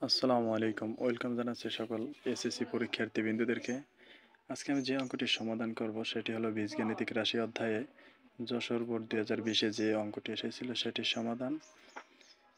আসসালামু আলাইকুম। ওয়েলকাম জানাচ্ছি সকল এসএসসি পরীক্ষার্থী বিন্দুদেরকে। আজকে আমি যে অঙ্কটি সমাধান করব সেটি হলো বীজগাণিতিক রাশি অধ্যায়ে যশোর বোর্ড 2020-এ যে অঙ্কটি এসেছিল সেটির সমাধান।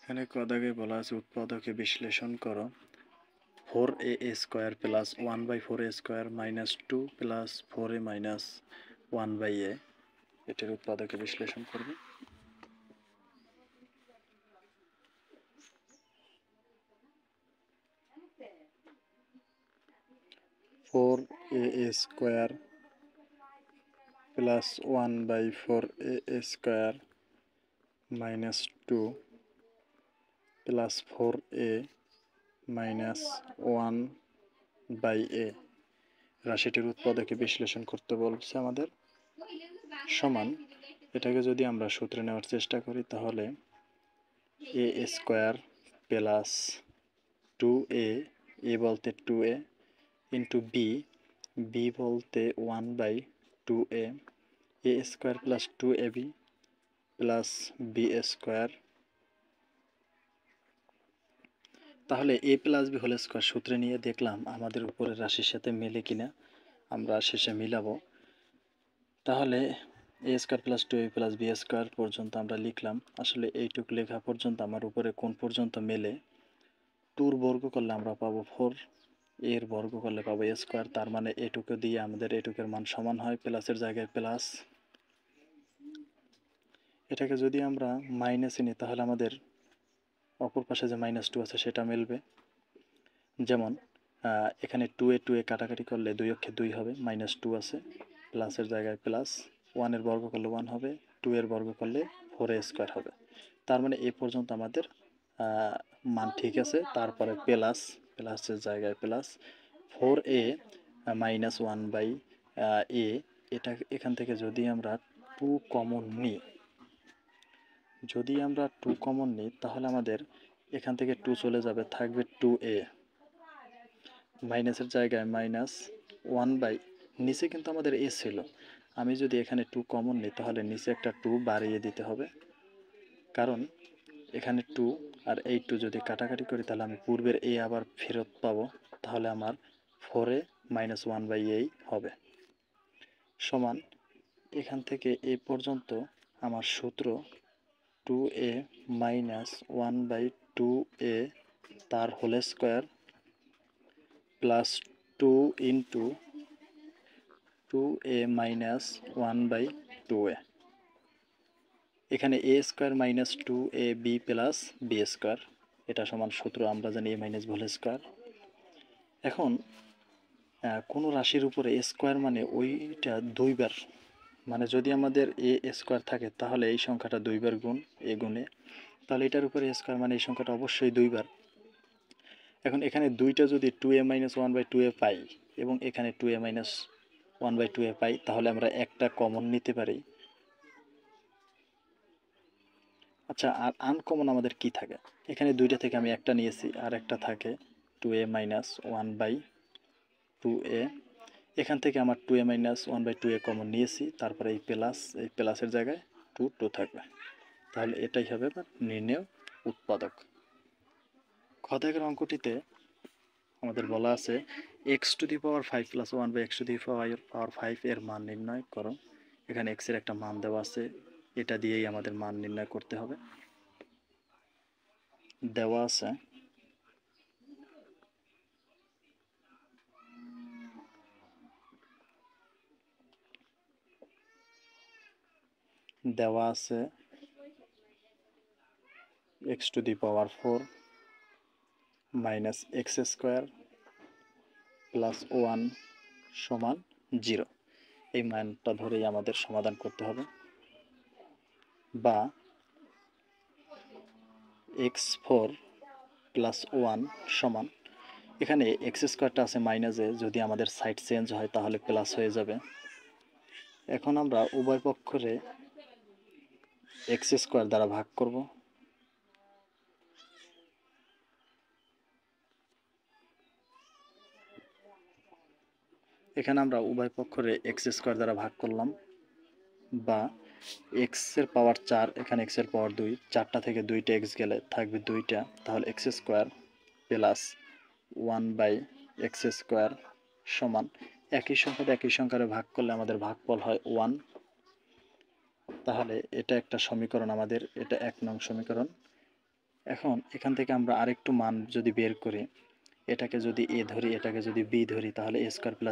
এখানে ক দাগে বলা আছে উৎপাদকে বিশ্লেষণ করো 4a square plus 1/4a square minus 2 plus 4a minus 1/a এটির উৎপাদকে বিশ্লেষণ করবে। 4a square plus 1/4a square minus 2 plus 4a minus 1/a রাশিটির উৎপাদকে বিশ্লেষণ করতে বলছে আমাদের। সমান এটাকে যদি আমরা সূত্রে নেওয়ার চেষ্টা করি তাহলে a square plus 2a, a বলতে 2a ইন্টু b বলতে 1/2a, a square plus 2ab plus b square. তাহলে a plus b whole square সূত্রে নিয়ে দেখলাম আমাদের উপরের রাশির সাথে মেলে কিনা, আমরা শেষে মিলাবো। তাহলে a square plus 2ab plus b square পর্যন্ত আমরা লিখলাম। আসলে এইটুকু লেখা পর্যন্ত আমার উপরে কোন পর্যন্ত মেলে? 2 বর্গ করলে আমরা পাবো 4, এর বর্গ করলে পাবো a স্কোয়ার। তার মানে এটুকু দিয়ে আমাদের এটুকের মান সমান হয়, প্লাসের জায়গায় প্লাস। এটাকে যদি আমরা মাইনাসে নিই তাহলে আমাদের অপর পাশে যে -2 আছে সেটা মিলবে। যেমন এখানে 2a কাটাকাটি করলে 2 অক্ষে 2 হবে, -2 আছে, প্লাসের জায়গায় প্লাস, 1 এর বর্গ করলে 1 হবে, 2 এর বর্গ করলে 4a স্কোয়ার হবে। তার মানে এ পর্যন্ত আমাদের মান ঠিক আছে। তারপরে প্লাসের জায়গায় প্লাস 4a মাইনাস 1/a, এটা এখান থেকে যদি আমরা 2 কমন নিই, তাহলে আমাদের এখান থেকে 2 চলে যাবে, থাকবে 2a, মাইনাসের জায়গায় মাইনাস 1 নিচে কিন্তু আমাদের a ছিল, আমি যদি এখানে 2 কমন নিই তাহলে নিচে একটা 2 বাড়িয়ে দিতে হবে, কারণ এখানে 2 আর এই 2 যদি কাটাকাটি করি তাহলে আমি পূর্বের a আবার ফেরত পাবো, তাহলে আমার 4a মাইনাস 1/a হবে। সমান এখান থেকে এ পর্যন্ত আমার সূত্র 2a মাইনাস 1/2a তার whole square plus 2 into 2a minus 1/2a। এখানে a square minus 2ab plus b square, এটা সমান সূত্র আমরা জানি a মাইনাস হোল স্কোয়ার। এখন কোনো রাশির উপরে a স্কোয়ার মানে ওইটা 2 বার, মানে যদি আমাদের a স্কোয়ার থাকে তাহলে এই সংখ্যাটা 2 বার গুণ a গুণে, তাহলে এটার উপরে a স্কোয়ার মানে এই সংখ্যাটা অবশ্যই 2 বার। এখন এখানে দুইটা যদি 2a মাইনাস 1/2a পাই এবং এখানে 2a মাইনাস 1/2a পাই, তাহলে আমরা একটা কমন নিতে পারি। আচ্ছা, আর আনকমন আমাদের কি থাকে? এখানে দুইটা থেকে আমি একটা নিয়েছি, আর একটা থাকে 2a মাইনাস 1/2a। এখান থেকে আমার 2a মাইনাস 1/2a কমন নিয়েছি, তারপরে এই প্লাসের জায়গায় 2 থাকবে। তাহলে এটাই হবে নির্ণেয় উৎপাদক। খ দাগের অঙ্কটিতে আমাদের বলা আছে x⁵ প্লাস 1/x⁵ এর মান নির্ণয় করো। এখানে x এর একটা মান দেওয়া আছে, এটা দিয়েই আমাদের মান নির্ণয় করতে হবে। দেওয়া আছে x⁴ মাইনাস x² প্লাস 1 সমান 0। এই মানটা ধরেই আমাদের সমাধান করতে হবে। বা x4 প্লাস 1 সমান, এখানে x² আছে মাইনাসে, যদি আমাদের সাইড চেঞ্জ হয় তাহলে প্লাস হয়ে যাবে। এখন আমরা উভয় পক্ষরে x² দ্বারা ভাগ করব। এখানে আমরা উভয় পক্ষরে x² দ্বারা ভাগ করলাম, বা x এর পাওয়ার 4, এখানে x এর পাওয়ার 2, 4টা থেকে 2টা x গেলে থাকবে 2টা, তাহলে x² প্লাস 1/x² সমান একই সংখ্যাটা একই সংখ্যারে ভাগ করলে আমাদের ভাগফল হয় 1। তাহলে এটা একটা সমীকরণ, আমাদের এটা 1 নং সমীকরণ। এখন এখান থেকে আমরা আরেকটু মান যদি বের করি, এটাকে যদি a ধরি, এটাকে যদি b ধরি, তাহলে a²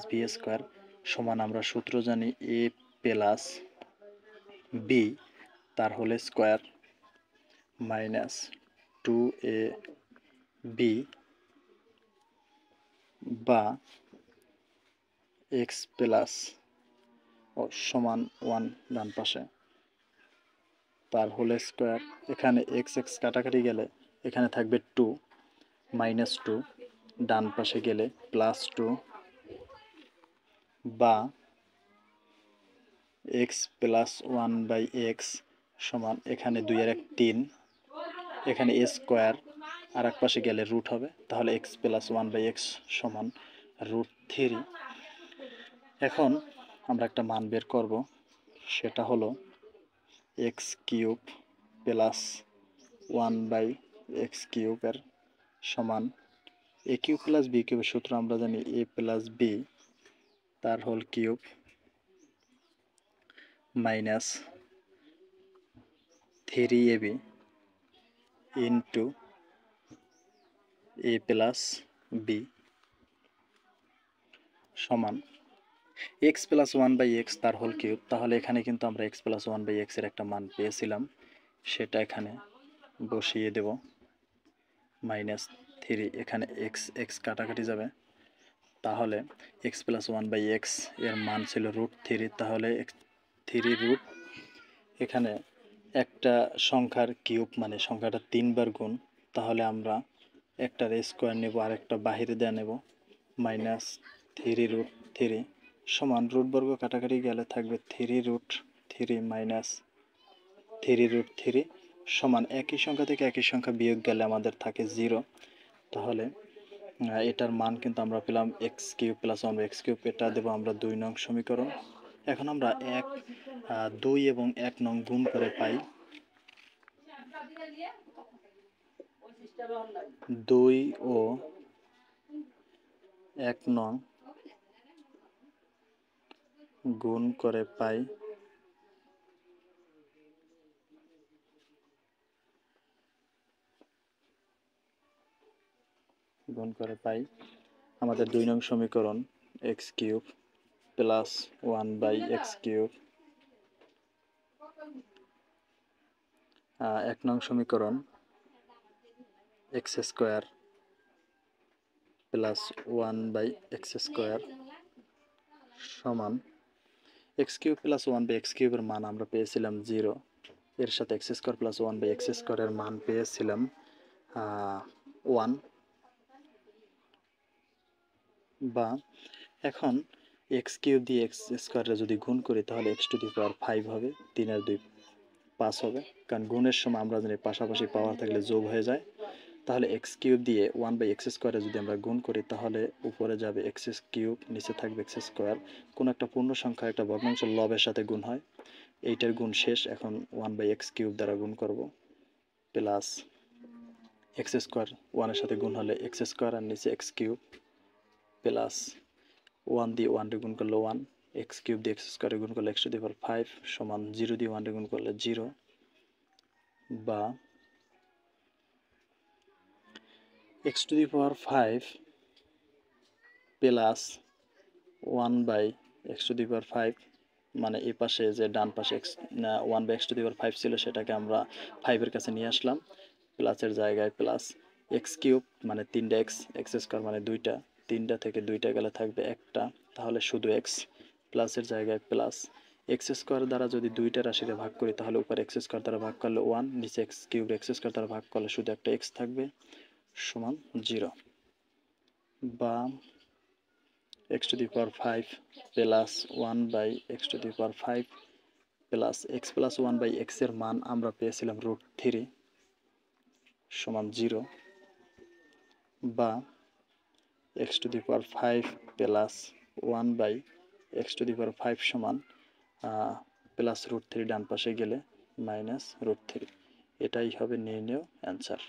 + b² সমান আমরা সূত্র জানি a প্লাস b তার হোল স্কয়ার মাইনাস 2ab বা x প্লাস সমান 1 ডান পাশে তার হোল স্কয়ার। এখানে x কাটাকাটি গেলে এখানে থাকবে 2 -2, ডান পাশে গেলে +2 বা x প্লাস 1/x সমান এখানে 2 আর 1 3, এখানে a স্কয়ার আর এক পাশে গেলে রুট হবে, তাহলে x প্লাস 1/x সমান √3। এখন আমরা একটা মান বের করব, সেটা হলো x³ প্লাস 1/x³ এর সমান a³ + b³ এর সূত্র আমরা জানি a প্লাস b তার whole cube minus 3ab into a plus b সমান x প্লাস 1/x তার হোল কিউব। তাহলে এখানে কিন্তু আমরা x প্লাস 1/x এর একটা মান পেয়েছিলাম, সেটা এখানে বসিয়ে দেব -3, এখানে x কাটাকাটি যাবে, তাহলে x প্লাস 1/x এর মান ছিল √3, তাহলে 3 এখানে একটা সংখ্যার কিউব মানে সংখ্যাটা 3 বার গুণ, তাহলে আমরা একটার স্কোয়ার নেব আর একটা বাহিরে দেয়া নেব, -3√3 সমান রুট বর্গ কাটাকাটি গেলে থাকবে 3√3 মাইনাস 3√3 সমান একই সংখ্যা থেকে একই সংখ্যা বিয়োগ গেলে আমাদের থাকে 0। তাহলে এটার মান কিন্তু আমরা পেলাম x³ প্লাস 1/x³, এটা দেবো আমরা 2 নং সমীকরণ। এখন আমরা 2 এবং 1 নং গুণ করে পাই 2 ও 1 নং গুণ করে পাই আমাদের 2 নং সমীকরণ x³ প্লাস 1/x³, 1 নং সমীকরণ x² প্লাস 1/x² সমান x³ প্লাস 1/x³ এর মান আমরা পেয়েছিলাম 0, এর সাথে x² প্লাস 1/x² এর মান পেয়েছিলাম 1, বা এখন x³ দিয়ে x² যদি গুণ করি তাহলে x⁵ হবে, 3 আর 2 5 হবে, কারণ গুণের সময় আমরা জানি পাশাপাশি পাওয়ার থাকলে যোগ হয়ে যায়। তাহলে x³ দিয়ে 1/x² যদি আমরা গুণ করি তাহলে উপরে যাবে x³, নিচে থাকবে x², কোন একটা পূর্ণ সংখ্যা একটা ভগ্নাংশ লবের সাথে গুণ হয়, এইটার গুণ শেষ, এখন 1/x³ দ্বারা গুণ করব প্লাস x² 1 এর সাথে গুণ হলে x² আর নিচে x³ প্লাস 1 দিয়ে 1 রে গুণ করলে 1, x³ দিয়ে x² গুণ করলে x⁵ সমান 0 দিয়ে 1 রে গুণ করলে 0, বা x⁵ প্লাস 1/x⁵, মানে এই পাশে যে ডান পাশে 1/x⁵ ছিল সেটাকে আমরা 5 এর কাছে নিয়ে আসলাম, প্লাসের জায়গায় প্লাস, x³ মানে 3টা x² মানে 2টা, 3টা থেকে 2টা গেলে থাকবে একটা, তাহলে শুধু x, প্লাসের জায়গায় প্লাস, x² দ্বারা যদি 2টা রাশিরে ভাগ করি তাহলে উপরে x² দ্বারা ভাগ করলে 1, নিচে x³ x² দ্বারা ভাগ করলে শুধু একটা x থাকবে সমান 0, বা x⁵ plus 1/x⁵ plus x plus 1/x এর মান আমরা পেয়েছিলাম √3 সমান 0, বা x⁵ প্লাস 1/x⁵ সমান প্লাস √3 ডান পাশে গেলে -√3, এটাই হবে নির্ণেয় অ্যান্সার।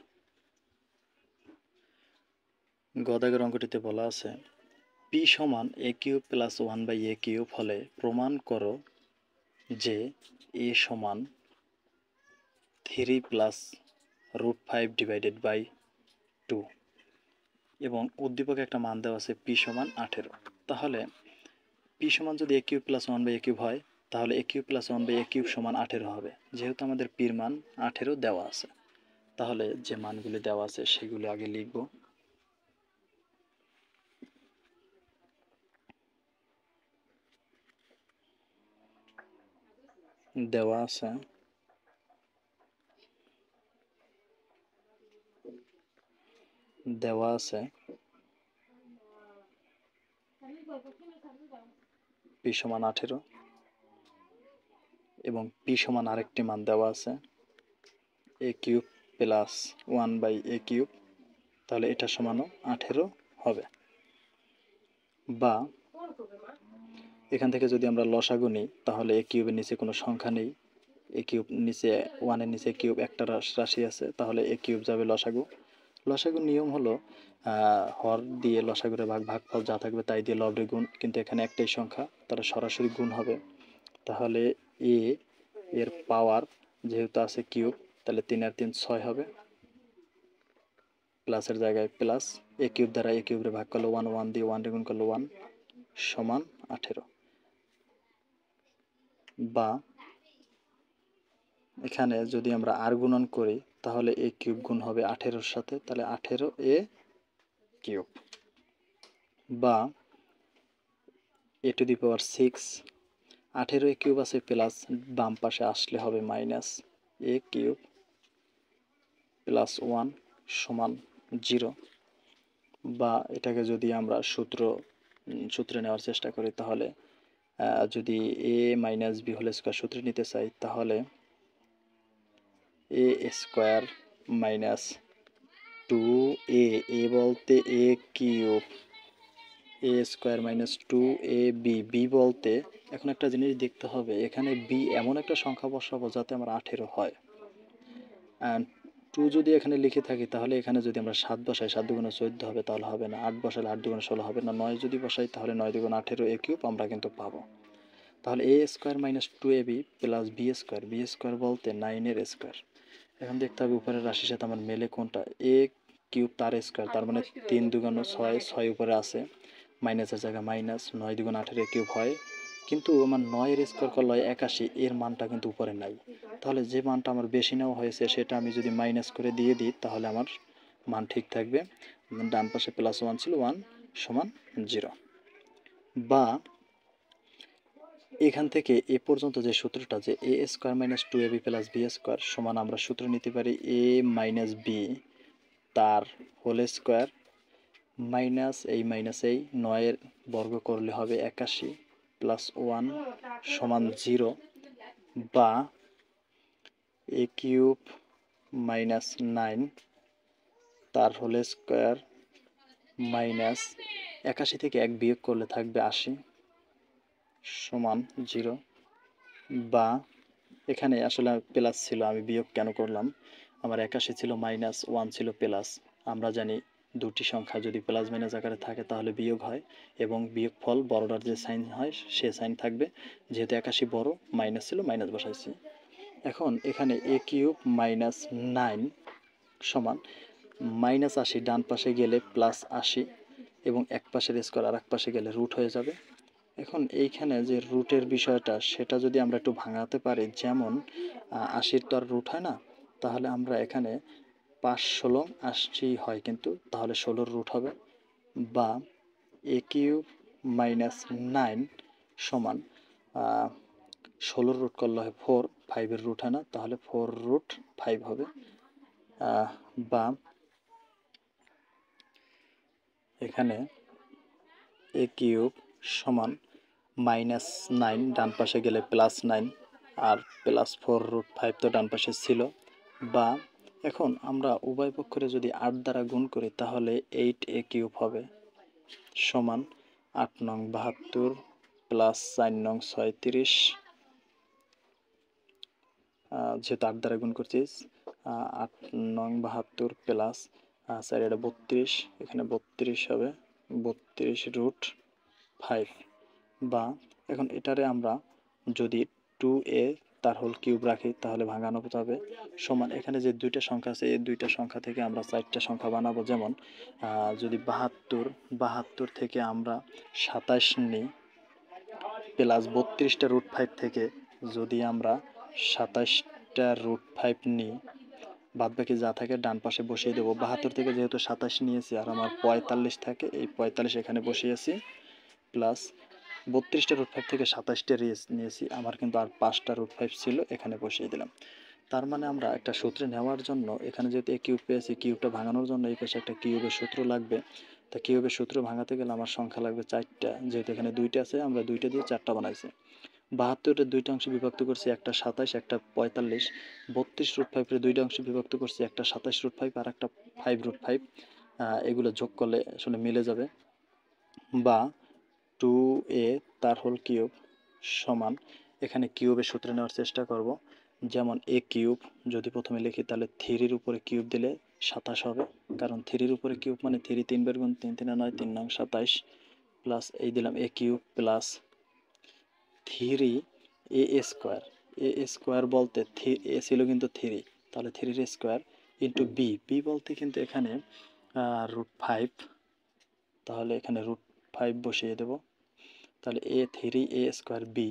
গ দাগের অঙ্কটিতে বলা আছে পি সমান এ কিউব প্লাস 1/a কিউব হলে প্রমাণ করো যে এ সমান 3 প্লাস √5 ডিভাইডেড বাই 2 এবং উদ্দীপকে একটা মান দেওয়া আছে পি সমান 18। তাহলে পি সমান যদি এ কিউব প্লাস 1/a কিউব হয় তাহলে এ কিউব প্লাস 1/a কিউব সমান 18 হবে। যেহেতু আমাদের পির মান 18 দেওয়া আছে, তাহলে যে মানগুলি দেওয়া আছে সেগুলো আগে লিখব। দেওয়া আছে পি সমান 18 এবং পি সমান আরেকটি মান দেওয়া আছে এ কিউব প্লাস 1/a কিউব, তাহলে এটা সমানও 18 হবে। বা এখান থেকে যদি আমরা লসাগু নিই তাহলে এ কিউবের নিচে কোনো সংখ্যা নেই, এ কিউব নিচে 1-এর নিচে কিউব একটা রাশি আছে, তাহলে এ কিউব যাবে লসাগু। লসাগুর নিয়ম হলো হর দিয়ে লসাগুরে ভাগফল যা থাকবে তাই দিয়ে লবরে গুণ, কিন্তু এখানে একটাই সংখ্যা, তারা সরাসরি গুণ হবে। তাহলে এ এর পাওয়ার যেহেতু আছে কিউব, তাহলে 3 আর 3 6 হবে, প্লাসের জায়গায় প্লাস, এ কিউব দ্বারা এ কিউবরে ভাগ করলে 1, 1 দিয়ে 1 রে গুণ করলে 1 সমান 18। বা এখানে যদি আমরা আর গুণন করি তাহলে এ কিউব গুণ হবে 18-র সাথে, তাহলে 18 এ কিউব। বা a to the power 6, 18 a cube আছে প্লাস, বাম পাশে আসলে হবে মাইনাস এ কিউব প্লাস 1 সমান 0। বা এটাকে যদি আমরা সূত্রে নেওয়ার চেষ্টা করি তাহলে যদি এ মাইনাস বি হোল স্কয়ার সূত্রে নিতে চাই তাহলে এ স্কয়ার মাইনাস 2a, এ বলতে এ কিউব, এ স্কয়ার মাইনাস 2ab, বি বলতে এখন একটা জিনিস দেখতে হবে, এখানে বি এমন একটা সংখ্যা বসাবো যাতে আমার 18 হয়। অ্যান্ড 2 যদি এখানে লিখে থাকি তাহলে এখানে যদি আমরা 7 বসাই 7 দুগুণে 14 হবে, তাহলে হবে না। 8 বসালে 8 দুগুণে 16 হবে না। 9 যদি বসাই তাহলে 9 দুগুণে 18 এ কিউব আমরা কিন্তু পাবো। তাহলে a square minus 2ab plus b square বলতে 9-এর স্কয়ার। এখন দেখতে হবে উপরের রাশির সাথে আমার মেলে কোনটা। এ কিউব তার স্কয়ার, তার মানে 3 দুগুণ 6, 6 উপরে আছে, মাইনাসের জায়গায় মাইনাস, 9 দুগুণ 18 এ কিউব হয়, কিন্তু আমার 9-এর স্কয়ার করলে হয় 81, এর মানটা কিন্তু উপরে নাই। তাহলে যে মানটা আমার বেশি নেওয়া হয়েছে সেটা আমি যদি মাইনাস করে দিয়ে দিই তাহলে আমার মান ঠিক থাকবে। ডান পাশে প্লাস 1 ছিল, 1 সমান 0। বা এখান থেকে এ পর্যন্ত যে সূত্রটা, যে a square minus 2ab plus b square সমান, আমরা সূত্র নিতে পারি এ মাইনাস বি তার হোল স্কয়ার মাইনাস এই 9-এর বর্গ করলে হবে 81 প্লাস 1 সমান 0। বা এ কিউব মাইনাস 9 তার হোল স্কয়ার মাইনাস 81 থেকে 1 বিয়োগ করলে থাকবে 80 সমান 0। বা এখানে আসলে প্লাস ছিল, আমি বিয়োগ কেন করলাম, আমার 81 ছিল মাইনাস, 1 ছিল প্লাস। আমরা জানি দুটি সংখ্যা যদি প্লাস মাইনাস আকারে থাকে তাহলে বিয়োগ হয়, এবং বিয়োগ ফল বড়টার যে সাইন হয় সে সাইন থাকবে। যেহেতু 81 বড়, মাইনাস ছিল, মাইনাস বসাইছি। এখন এখানে এ কিউব মাইনাস 9 সমান মাইনাস 80 ডান পাশে গেলে প্লাস 80, এবং এক পাশের স্কয়ার আর এক পাশে গেলে রুট হয়ে যাবে। এখন এইখানে যে রুটের বিষয়টা সেটা যদি আমরা একটু ভাঙাতে পারি, যেমন 80-র তো আর রুট হয় না, তাহলে আমরা এখানে 5 16 80 হয়, কিন্তু তাহলে 16-র রুট হবে। বা এ কিউব মাইনাস 9 সমান 16-র রুট করলে হয় 4, 5-এর রুট হয় না, তাহলে 4√5 হবে। বা এখানে এ কিউব সমান মাইনাস 9 ডান পাশে গেলে প্লাস 9, আর প্লাস 4√5 তো ডান পাশে ছিল। বা এখন আমরা উভয় পক্ষরে যদি 8 দ্বারা গুণ করি তাহলে 8 এ কিউব হবে সমান 8 নং 72 প্লাস 4 নং 36, যেহেতু 8 দ্বারা গুণ করছি, 8 নং 72 প্লাস স্যার এটা 32, এখানে 32 হবে, 32√5 বা এখন এটারে আমরা যদি 2a তার হোল কিউব রাখি তাহলে ভাঙানো যাবে সমান এখানে যে দুইটা সংখ্যা আছে এই দুইটা সংখ্যা থেকে আমরা 4টা সংখ্যা বানাবো। যেমন যদি 72 থেকে আমরা 27 নিই প্লাস 32টা√5 থেকে যদি আমরা 27টা√5 নিই, বাদ বাকি যা থাকে ডান পাশে বসিয়ে দেবো। 72 থেকে যেহেতু 27 নিয়েছি আর আমার 45 থাকে, এই 45 এখানে বসিয়েছি প্লাস 32টা√5 থেকে 27টা নিয়েছি, আমার কিন্তু আর 5টা√5 ছিল, এখানে বসিয়ে দিলাম। তার মানে আমরা একটা সূত্রে নেওয়ার জন্য এখানে যেহেতু এ কিউব পেয়েছি, কিউবটা ভাঙানোর জন্য এই পাশে একটা কিউবের সূত্র লাগবে। তা কিউবের সূত্র ভাঙাতে গেলে আমার সংখ্যা লাগবে 4টা, যেহেতু এখানে 2টা আছে আমরা 2টা দিয়ে 4টা বানাইছি। 72-এর 2টা অংশে বিভক্ত করছি, একটা 27 একটা 45। 32√5-এর 2টা অংশে বিভক্ত করছি, একটা 27√5 আর একটা 5√5। এগুলো যোগ করলে আসলে মিলে যাবে। বা 2a তার হোল কিউব সমান এখানে কিউবের সূত্রে নেওয়ার চেষ্টা করব। যেমন এ কিউব যদি প্রথমে লিখি তাহলে 3-এর উপরে কিউব দিলে 27 হবে, কারণ 3-এর উপরে কিউব মানে 3 3 বার গুণ 3 3 9 3 9 27 প্লাস এই দিলাম এ কিউব প্লাস 3a² a² বলতে এ ছিল কিন্তু 3, তাহলে 3 এর স্কোয়ার ইন্টু বি বলতে কিন্তু এখানে √5, তাহলে এখানে √5 বসিয়ে দেব। তাহলে a² বি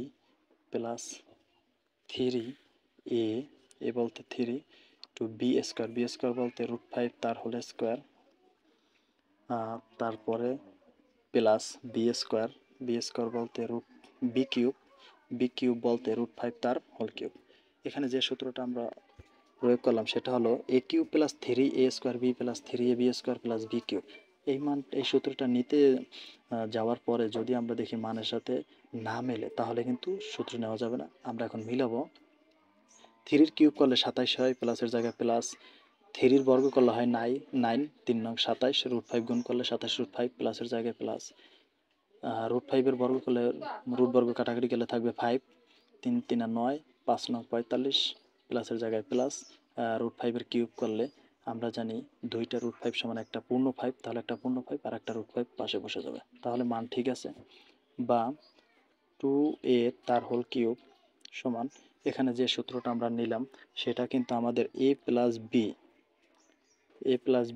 প্লাস 3a বলতে 3 টু বি² বলতে √5 তার হোল স্কোয়ার, তারপরে প্লাস বি² বলতে বি কিউব বলতে √5 তার হোল কিউব। এখানে যে সূত্রটা আমরা প্রয়োগ করলাম সেটা হলো a cube plus 3a² b plus 3ab² plus b cube. এই সূত্রটা নিতে যাওয়ার পরে যদি আমরা দেখি মানের সাথে না মেলে তাহলে কিন্তু সূত্র নেওয়া যাবে না। আমরা এখন মিলাবো। 3-এর কিউব করলে 27 হয়, প্লাসের জায়গায় প্লাস, 3-এর বর্গ করলে হয় 9 3 9 27, √5 গুণ করলে 27√5 প্লাসের জায়গায় প্লাস, √5-এর বর্গ করলে রুট বর্গ কাটাকাটি গেলে থাকবে 5, 3 3 9 5 9 45 প্লাসের জায়গায় প্লাস, √5-এর কিউব করলে আমরা জানি 2টা √5 সমান একটা পূর্ণ 5, তাহলে একটা পূর্ণ 5 আর একটা √5 পাশে বসে যাবে, তাহলে মান ঠিক আছে। বা 2a তার হোল কিউব সমান এখানে যে সূত্রটা আমরা নিলাম সেটা কিন্তু আমাদের a প্লাস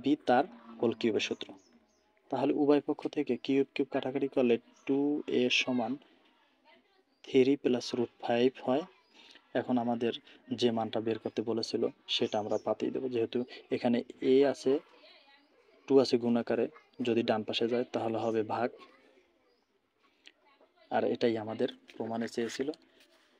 বি তার হোল কিউবের সূত্র। তাহলে উভয় পক্ষ থেকে কিউব কাটাকাটি করলে 2a সমান 3 প্লাস √5 হয়। এখন আমাদের যে মানটা বের করতে বলেছিল সেটা আমরা পাতিয়ে দেবো। যেহেতু এখানে a আছে 2 আছে গুণ আকারে, যদি ডান পাশে যায় তাহলে হবে ভাগ, আর এটাই আমাদের প্রমাণে চেয়েছিল।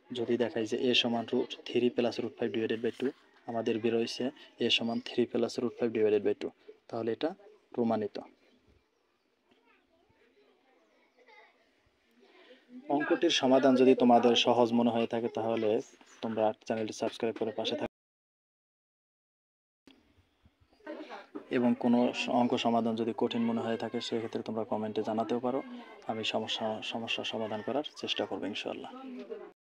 যদি দেখাই যে a সমান √3 প্লাস √5 ডিভাইডেড বাই 2, আমাদের বেরোইছে a সমান 3 প্লাস √5 ডিভাইডেড বাই 2, তাহলে এটা প্রমাণিত। অঙ্কটির সমাধান যদি তোমাদের সহজ মনে হয়ে থাকে তাহলে তোমরা চ্যানেলটি সাবস্ক্রাইব করে পাশে থাকো, এবং কোনো অঙ্ক সমাধান যদি কঠিন মনে হয়ে থাকে সেক্ষেত্রে তোমরা কমেন্টে জানাতেও পারো, আমি সমস্যার সমাধান করার চেষ্টা করবো ইনশাআল্লাহ।